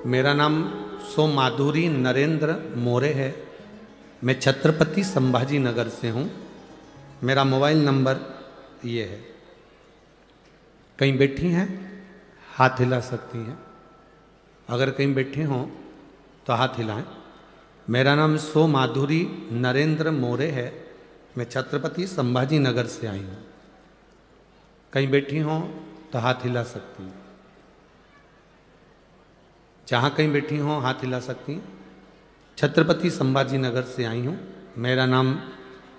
मेरा नाम सोमाधुरी नरेंद्र मोरे है। मैं छत्रपति संभाजी नगर से हूँ। मेरा मोबाइल नंबर ये है। कहीं बैठी हैं हाथ हिला सकती हैं। अगर कहीं बैठे हों तो हाथ हिलाएं। मेरा नाम सोमाधुरी नरेंद्र मोरे है। मैं छत्रपति संभाजी नगर से आई हूँ। कहीं बैठी हों तो हाथ हिला सकती हैं। जहाँ कहीं बैठी हों हाथ हिला सकती हैं। छत्रपति संभाजी नगर से आई हूँ। मेरा नाम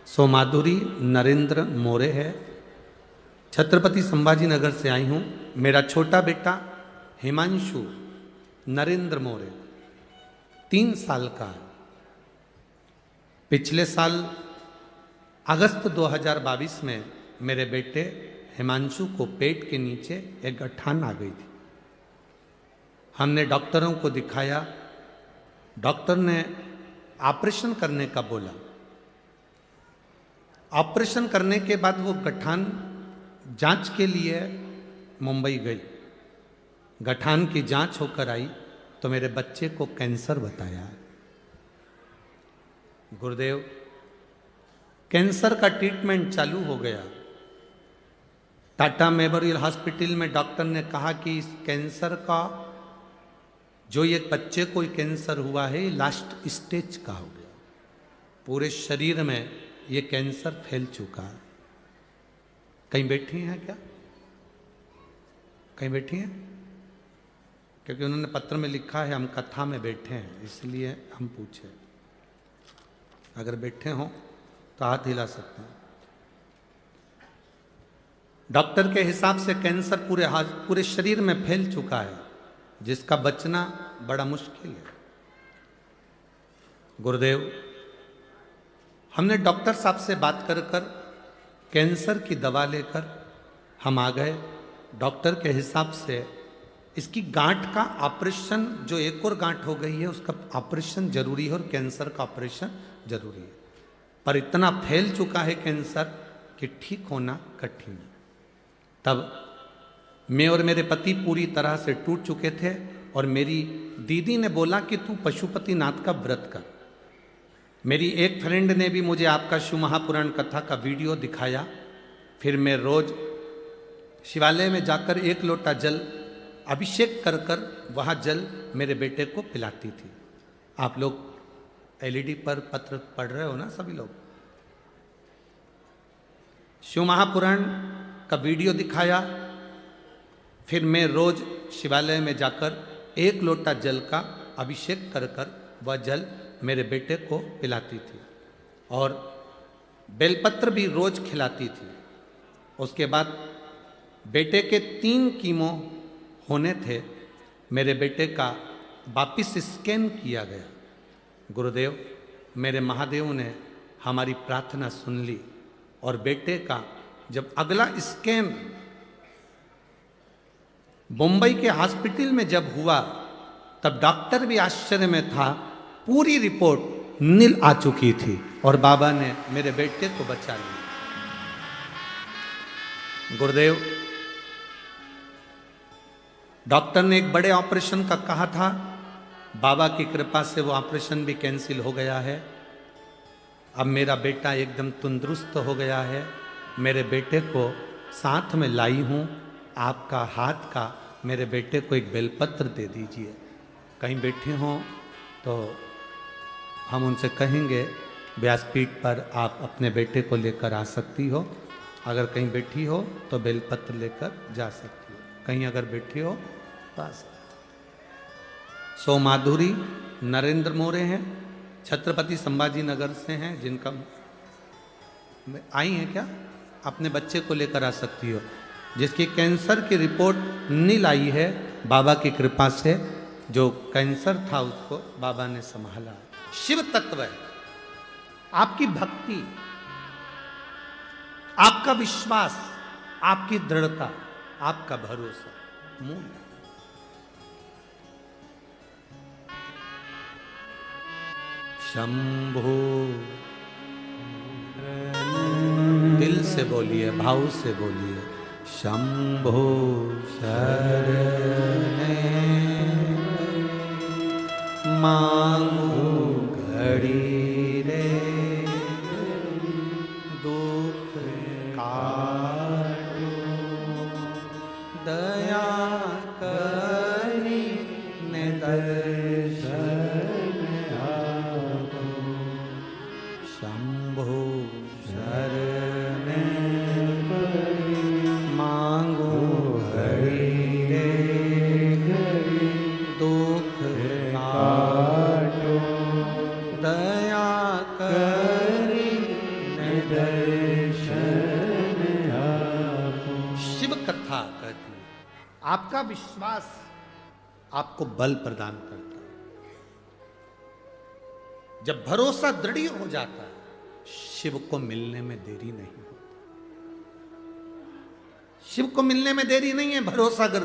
सोमाधुरी नरेंद्र मोरे है। छत्रपति संभाजी नगर से आई हूँ। मेरा छोटा बेटा हिमांशु नरेंद्र मोरे 3 साल का है। पिछले साल अगस्त 2022 में मेरे बेटे हिमांशु को पेट के नीचे एक गठान आ गई थी। हमने डॉक्टरों को दिखाया। डॉक्टर ने ऑपरेशन करने का बोला। ऑपरेशन करने के बाद वो गठान जांच के लिए मुंबई गई। गठान की जांच होकर आई तो मेरे बच्चे को कैंसर बताया। गुरुदेव, कैंसर का ट्रीटमेंट चालू हो गया। टाटा मेमोरियल हॉस्पिटल में डॉक्टर ने कहा कि इस कैंसर का जो ये बच्चे को कैंसर हुआ है लास्ट स्टेज का हो गया। पूरे शरीर में ये कैंसर फैल चुका है। कहीं बैठी हैं क्या? कहीं बैठी हैं? क्योंकि उन्होंने पत्र में लिखा है हम कथा में बैठे हैं, इसलिए हम पूछे। अगर बैठे हों तो हाथ हिला सकते हैं। डॉक्टर के हिसाब से कैंसर पूरे शरीर में फैल चुका है, जिसका बचना बड़ा मुश्किल है। गुरुदेव, हमने डॉक्टर साहब से बात कर कैंसर की दवा लेकर हम आ गए। डॉक्टर के हिसाब से इसकी गांठ का ऑपरेशन, जो एक और गांठ हो गई है उसका ऑपरेशन जरूरी है और कैंसर का ऑपरेशन जरूरी है। पर इतना फैल चुका है कैंसर कि ठीक होना कठिन है। तब मैं और मेरे पति पूरी तरह से टूट चुके थे और मेरी दीदी ने बोला कि तू पशुपतिनाथ का व्रत कर। मेरी एक फ्रेंड ने भी मुझे आपका शिव महापुराण कथा का वीडियो दिखाया। फिर मैं रोज शिवालय में जाकर 1 लोटा जल अभिषेक कर वहाँ जल मेरे बेटे को पिलाती थी। आप लोग एलईडी पर पत्र पढ़ रहे हो ना सभी लोग। शिव महापुराण का वीडियो दिखाया। फिर मैं रोज शिवालय में जाकर 1 लोटा जल का अभिषेक कर वह जल मेरे बेटे को पिलाती थी और बेलपत्र भी रोज खिलाती थी। उसके बाद बेटे के 3 कीमो होने थे। मेरे बेटे का वापिस स्कैन किया गया। गुरुदेव, मेरे महादेव ने हमारी प्रार्थना सुन ली और बेटे का जब अगला स्कैन मुंबई के हॉस्पिटल में जब हुआ तब डॉक्टर भी आश्चर्य में था। पूरी रिपोर्ट नील आ चुकी थी और बाबा ने मेरे बेटे को बचा लिया। गुरुदेव, डॉक्टर ने एक बड़े ऑपरेशन का कहा था। बाबा की कृपा से वो ऑपरेशन भी कैंसिल हो गया है। अब मेरा बेटा एकदम तंदुरुस्त हो गया है। मेरे बेटे को साथ में लाई हूँ। आपका हाथ का मेरे बेटे को एक बेलपत्र दे दीजिए। कहीं बैठे हों तो हम उनसे कहेंगे व्यासपीठ पर आप अपने बेटे को लेकर आ सकती हो। अगर कहीं बैठी हो तो बेलपत्र लेकर जा सकती हो। कहीं अगर बैठी हो तो आ सकती हो। सोमाधुरी नरेंद्र मोरे हैं, छत्रपति संभाजी नगर से हैं। जिनका आई हैं क्या? अपने बच्चे को लेकर आ सकती हो, जिसकी कैंसर की रिपोर्ट नील आई है। बाबा की कृपा से जो कैंसर था उसको बाबा ने संभाला। शिव तत्व है। आपकी भक्ति, आपका विश्वास, आपकी दृढ़ता, आपका भरोसा मूल है। शंभो, दिल से बोलिए, भाव से बोलिए। शंभो शरणे मांगू घड़ी रे दुख काटो, दया करी ने दर्शन आपो, शंभु शरण मांगू घड़ी रे दुख काटो, दया करी ने दर्शन आपो। शिव कथा कहती है आपका विश्वास आपको बल प्रदान करता है। जब भरोसा दृढ़ हो जाता है शिव को मिलने में देरी नहीं होती। शिव को मिलने में देरी नहीं है, भरोसा अगर